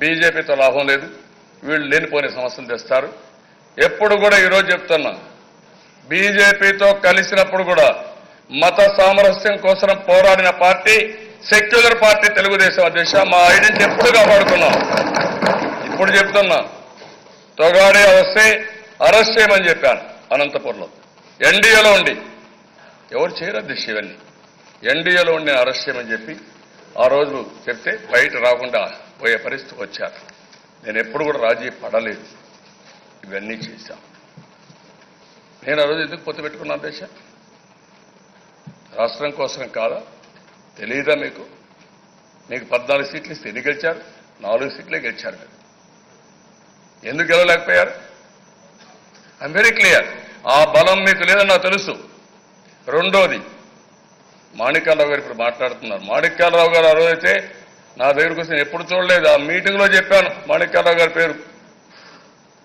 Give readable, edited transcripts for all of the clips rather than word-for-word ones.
బీజేపీతో లాభం లేదు, వీళ్ళు లేనిపోని సమస్యలు తెస్తారు. ఎప్పుడు కూడా ఈరోజు చెప్తున్నా, బీజేపీతో కలిసినప్పుడు కూడా మత సామరస్యం కోసం పోరాడిన పార్టీ సెక్యులర్ పార్టీ తెలుగుదేశం అధ్యక్ష. మా ఐడెంటిటీ ఎప్పుడు కాపాడుకున్నాం. ఇప్పుడు చెప్తున్నా, తొగాడే వస్తే అరెస్ట్ చేయమని చెప్పాను అనంతపురంలో. ఎన్డీఏలో ఉండి ఎవరు చేయరు అధ్యక్ష, ఇవన్నీ ఎన్డీఏలో ఉండి అరెస్ట్ చేయమని చెప్పి ఆ రోజు చెప్తే బయట రాకుండా పోయే పరిస్థితికి వచ్చారు. నేను ఎప్పుడు కూడా రాజీ పడలేదు, ఇవన్నీ చేశాం. నేను ఆ రోజు ఎందుకు పొత్తు పెట్టుకున్నాను దేశ? రాష్ట్రం కోసం కాదా? తెలియదా మీకు? మీకు 14 సీట్లు ఇస్తే ఎన్ని గెలిచారు? 4 సీట్లే గెలిచారు. మీరు ఎందుకు గెలవలేకపోయారు? I'm very clear. ఆ బలం మీకు లేదని నాకు తెలుసు. రెండోది, మాణిక్యాలరావు గారు ఇప్పుడు మాట్లాడుతున్నారు. మాణిక్యాలరావు గారు ఆ రోజైతే నా దగ్గరకు వస్తే ఎప్పుడు చూడలేదు. ఆ మీటింగ్లో చెప్పాను మాణిక్యాలరావు గారి పేరు.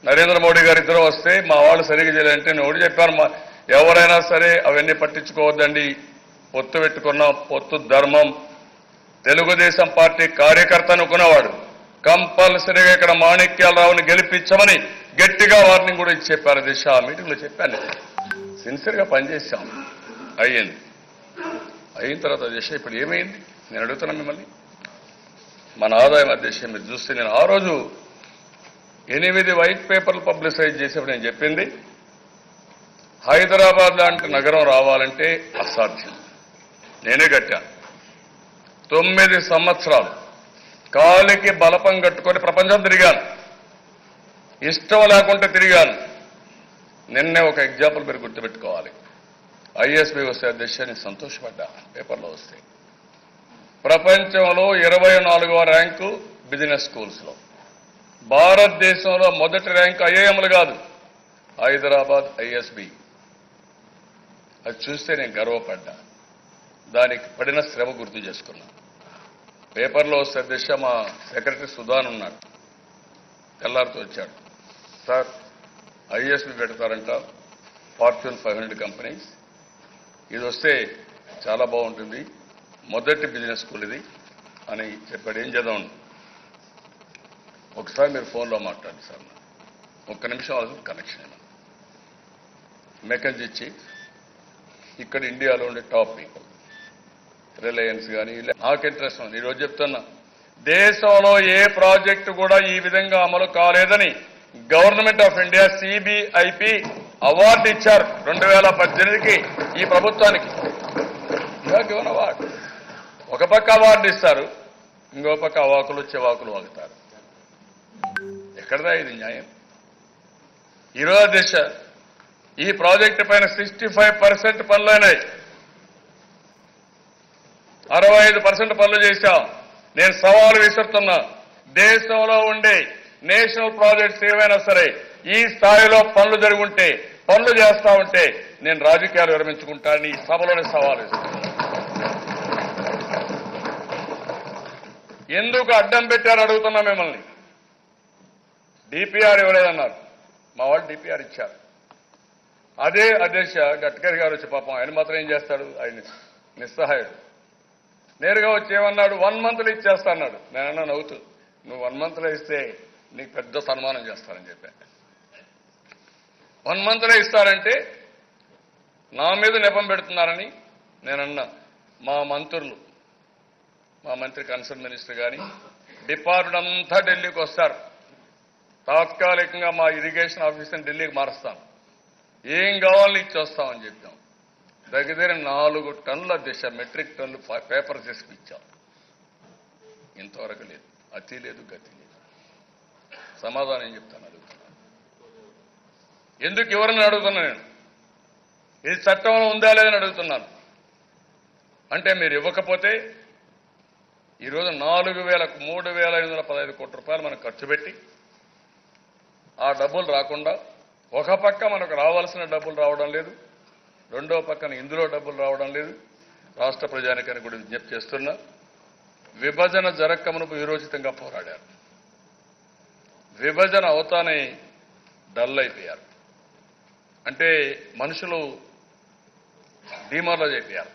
నరేంద్ర మోడీ గారు ఇద్దరు వస్తే మా వాళ్ళు సరిగ్గా చేయాలంటే నేను ఒకటి చెప్పాను, ఎవరైనా సరే అవన్నీ పట్టించుకోవద్దండి, పొత్తు పెట్టుకున్నాం, పొత్తు ధర్మం. తెలుగుదేశం పార్టీ కార్యకర్త అనుకున్నవాడు కంపల్సరీగా ఇక్కడ మాణిక్యాలరావుని గెలిపించమని గట్టిగా వార్నింగ్ కూడా ఇచ్చి చెప్పారు దిశ. ఆ మీటింగ్లో చెప్పాను. సిన్సియర్గా పనిచేశాం. అయ్యింది. అయిన తర్వాత దిశ ఇప్పుడు ఏమైంది నేను అడుగుతున్నా మిమ్మల్ని. మన ఆదాయం అధ్యక్ష మీరు చూస్తే, నేను ఆ రోజు 8 వైట్ పేపర్లు పబ్లిసైజ్ చేసేప్పుడు నేను చెప్పింది, హైదరాబాద్ లాంటి నగరం రావాలంటే అసాధ్యం. నేనే కట్టాను. 9 సంవత్సరాలు కాలికి బలపం కట్టుకొని ప్రపంచం తిరిగాను, ఇష్టం లేకుంటే తిరిగాను. నిన్నే ఒక ఎగ్జాంపుల్ మీరు గుర్తుపెట్టుకోవాలి. ఐఎస్బీ వస్తే అధ్యక్ష నేను సంతోషపడ్డా. పేపర్లో వస్తే ప్రపంచంలో 24వ ర్యాంకు బిజినెస్ స్కూల్స్లో, భారతదేశంలో మొదటి ర్యాంకు ఐఐఎంలు కాదు, హైదరాబాద్ ఐఎస్బి. అది చూస్తే నేను గర్వపడ్డా. దానికి పడిన శ్రమ గుర్తు చేసుకున్నా. పేపర్లో వస్తే అధ్యక్ష మా సెక్రటరీ సుధాన్ ఉన్నాడు, తెల్లారితో వచ్చాడు. సార్ ఐఎస్బి పెడతారంట, ఫార్చ్యూన్ 500 కంపెనీస్, ఇది వస్తే చాలా బాగుంటుంది, మొదటి బిజినెస్ స్కూల్ ఇది అని చెప్పాడు. ఏం చేద్దాం, ఒకసారి మీరు ఫోన్లో మాట్లాడండి సార్, ఒక్క నిమిషం వాళ్ళకి కనెక్షన్ అయినా. మెకంజీ చీఫ్ ఇక్కడ ఇండియాలో ఉండే టాప్ పీపుల్, రిలయన్స్ కానీ, నాకు ఇంట్రెస్ట్ ఉంది. ఈరోజు చెప్తున్నా, దేశంలో ఏ ప్రాజెక్టు కూడా ఈ విధంగా అమలు కాలేదని government of India CBIP award ఇచ్చారు 2018కి ఈ ప్రభుత్వానికి. అవార్డు ఒక పక్క అవార్డు ఇస్తారు, ఇంకో పక్క అవాకులు వచ్చే వాకులు వాగుతారు. ఎక్కడదా ఇది న్యాయం? ఈరోజు దేశ ఈ ప్రాజెక్టు పైన 65% పనులు అయినాయి, 65% పనులు చేశాం. నేను సవాలు విసురుతున్నా, దేశంలో ఉండే నేషనల్ ప్రాజెక్ట్స్ ఏవైనా సరే ఈ స్థాయిలో పనులు జరుగుంటే, పనులు చేస్తా ఉంటే నేను రాజకీయాలు విరమించుకుంటానని ఈ సభలోనే సవాలు ఇస్తాను. ఎందుకు అడ్డం పెట్టారు అడుగుతున్నా మిమ్మల్ని. డిపిఆర్ ఇవ్వలేదన్నారు, మా వాళ్ళు డిపిఆర్ ఇచ్చారు. అదే అధ్యక్ష గడ్కరీ గారు వచ్చి పాపం ఆయన మాత్రం ఏం చేస్తాడు, ఆయన నిస్సహాయుడు. నేరుగా వచ్చి ఏమన్నాడు, 1 monthలో ఇచ్చేస్తా అన్నాడు. నేనన్నా నవ్వుతూ, నువ్వు 1 monthలో ఇస్తే నీకు పెద్ద సన్మానం చేస్తానని చెప్పా. 1 monthలో ఇస్తారంటే నా మీద నెపం పెడుతున్నారని నేనన్నా. మా మంత్రులు, మా మంత్రి కన్సర్న్ మినిస్టర్ కానీ డిపార్ట్మెంట్ అంతా ఢిల్లీకి వస్తారు. తాత్కాలికంగా మా ఇరిగేషన్ ఆఫీసర్ని ఢిల్లీకి మారుస్తాను, ఏం కావాలని ఇచ్చొస్తామని చెప్పాం. దగ్గర 4 టన్నుల దిశ మెట్రిక్ టన్నులు పేపర్ చేసుకు ఇచ్చాం. ఇంతవరకు లేదు, అతి లేదు, గతి లేదు. సమాధానం ఏం చెప్తాను అడుగుతున్నాను. ఎందుకు ఎవరిని అడుగుతున్నా నేను, ఇది చట్టంలో ఉందా లేదని అడుగుతున్నాను. అంటే మీరు ఇవ్వకపోతే ఈరోజు 3,515 కోట్ల రూపాయలు మనం ఖర్చు పెట్టి ఆ డబ్బులు రాకుండా, ఒక పక్క మనకు రావాల్సిన డబ్బులు రావడం లేదు, రెండో పక్కన ఇందులో డబ్బులు రావడం లేదు. రాష్ట్ర ప్రజానికానికి కూడా విజ్ఞప్తి చేస్తున్నా, విభజన జరక్కమును విరోచితంగా పోరాడారు. విభజన అవుతానే డల్ అయిపోయారు. అంటే మనుషులు ధీమాలో అయిపోయారు.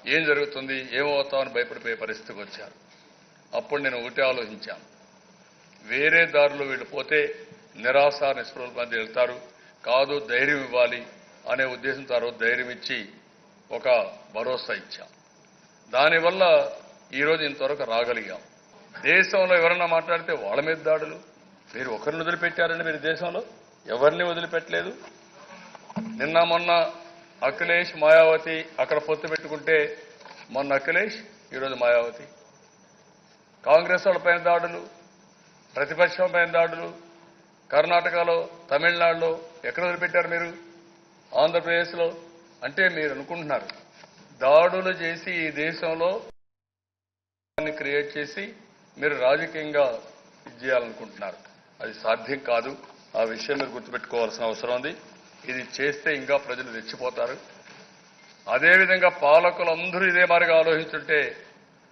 ఏం జరుగుతుంది, ఏమవుతామని భయపడిపోయే పరిస్థితికి వచ్చారు. అప్పుడు నేను ఒకటి ఆలోచించాను, వేరే దారిలో వీళ్ళు పోతే నిరాశ నిస్పృహల మధ్య వెళ్తారు. కాదు, ధైర్యం ఇవ్వాలి అనే ఉద్దేశంతో ఆ రోజు ధైర్యం ఇచ్చి ఒక భరోసా ఇచ్చాం. దానివల్ల ఈరోజు ఇంతవరకు రాగలిగాం. దేశంలో ఎవరన్నా మాట్లాడితే వాళ్ళ మీద దాడులు. మీరు ఒకరిని వదిలిపెట్టారండి? మీరు దేశంలో ఎవరిని వదిలిపెట్టలేదు. నిన్న మొన్న అఖిలేష్ మాయావతి అక్కడ పొత్తు పెట్టుకుంటే మొన్న అఖిలేష్, ఈరోజు మాయావతి. కాంగ్రెస్ వాళ్ళ పైన దాడులు, ప్రతిపక్షం పైన దాడులు. కర్ణాటకలో, తమిళనాడులో ఎక్కడ వదిలిపెట్టారు మీరు? ఆంధ్రప్రదేశ్లో. అంటే మీరు అనుకుంటున్నారు దాడులు చేసి ఈ దేశంలో క్రియేట్ చేసి మీరు రాజకీయంగా ఇది చేయాలనుకుంటున్నారు. అది సాధ్యం కాదు. ఆ విషయం మీరు గుర్తుపెట్టుకోవాల్సిన అవసరం ఉంది. ఇది చేస్తే ఇంకా ప్రజలు రెచ్చిపోతారు. అదేవిధంగా పాలకులందరూ ఇదే మాదిరిగా ఆలోచిస్తుంటే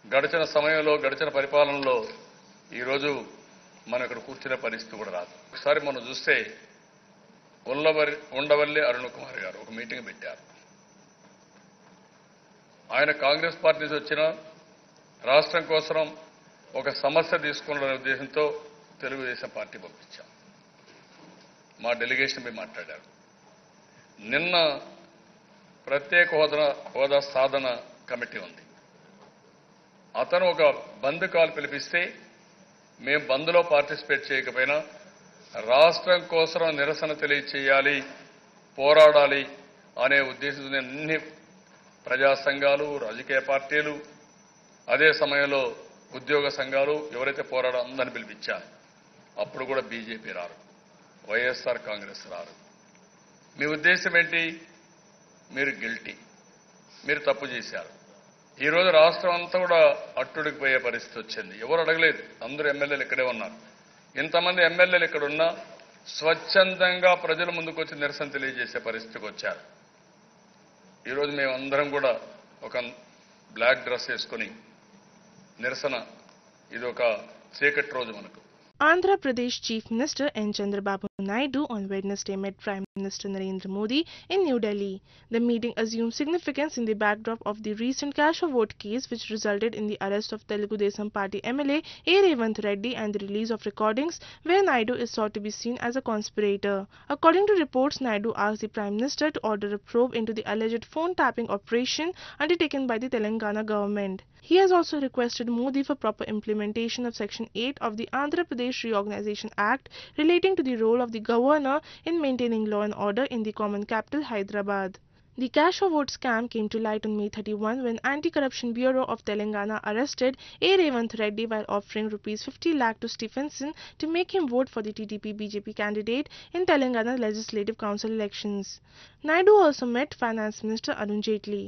గడిచిన సమయంలో, గడిచిన పరిపాలనలో ఈరోజు మనం ఇక్కడ కూర్చునే పరిస్థితి కూడా రాదు. ఒకసారి మనం చూస్తే ఉండవల్లి అరుణ్ కుమార్ గారు ఒక మీటింగ్ పెట్టారు. ఆయన కాంగ్రెస్ పార్టీ నుంచి వచ్చిన రాష్ట్రం కోసం ఒక సమస్య తీసుకున్న ఉద్దేశంతో తెలుగుదేశం పార్టీ పంపించాం. మా డెలిగేషన్ మీద మాట్లాడారు. నిన్న ప్రత్యేక హోదా సాధన కమిటీ ఉంది. అతను ఒక బంద్ కాల్ పిలిపిస్తే మేము బంద్లో పార్టిసిపేట్ చేయకపోయినా రాష్ట్రం కోసం నిరసన తెలియచేయాలి, పోరాడాలి అనే ఉద్దేశంతో అన్ని ప్రజా సంఘాలు, రాజకీయ పార్టీలు, అదే సమయంలో ఉద్యోగ సంఘాలు ఎవరైతే పోరాడో అందరిని పిలిపించారు. అప్పుడు కూడా బీజేపీ రారు, వైఎస్ఆర్ కాంగ్రెస్ రారు. మీ ఉద్దేశం ఏంటి? మీరు గిల్టీ, మీరు తప్పు చేశారు. ఈరోజు రాష్ట్రం అంతా కూడా అట్టుడికి పోయే పరిస్థితి వచ్చింది. ఎవరు అడగలేదు, అందరూ ఎమ్మెల్యేలు ఇక్కడే ఉన్నారు. ఇంతమంది ఎమ్మెల్యేలు ఇక్కడ ఉన్నా స్వచ్ఛందంగా ప్రజల ముందుకు వచ్చి నిరసన తెలియజేసే పరిస్థితికి వచ్చారు. ఈరోజు మేమందరం కూడా ఒక బ్లాక్ డ్రెస్ వేసుకుని నిరసన, ఇది ఒక చీకటి రోజు మనకు. Andhra Pradesh Chief Minister N. Chandrababu Naidu on Wednesday met Prime Minister Narendra Modi in New Delhi. The meeting assumed significance in the backdrop of the recent cash of vote case which resulted in the arrest of Telugu Desam Party MLA A. Revanth Reddy and the release of recordings where Naidu is sought to be seen as a conspirator. According to reports, Naidu asked the Prime Minister to order a probe into the alleged phone tapping operation undertaken by the Telangana government. He has also requested Modi for proper implementation of Section 8 of the Andhra Pradesh Reorganization Act relating to the role of the governor in maintaining law and order in the common capital, Hyderabad. The cash for vote scam came to light on May 31 when Anti-Corruption Bureau of Telangana arrested A. Revanth Reddy while offering Rs 50 lakh to Stephenson to make him vote for the TDP-BJP candidate in Telangana Legislative Council elections. Naidu also met Finance Minister Arun Jaitley.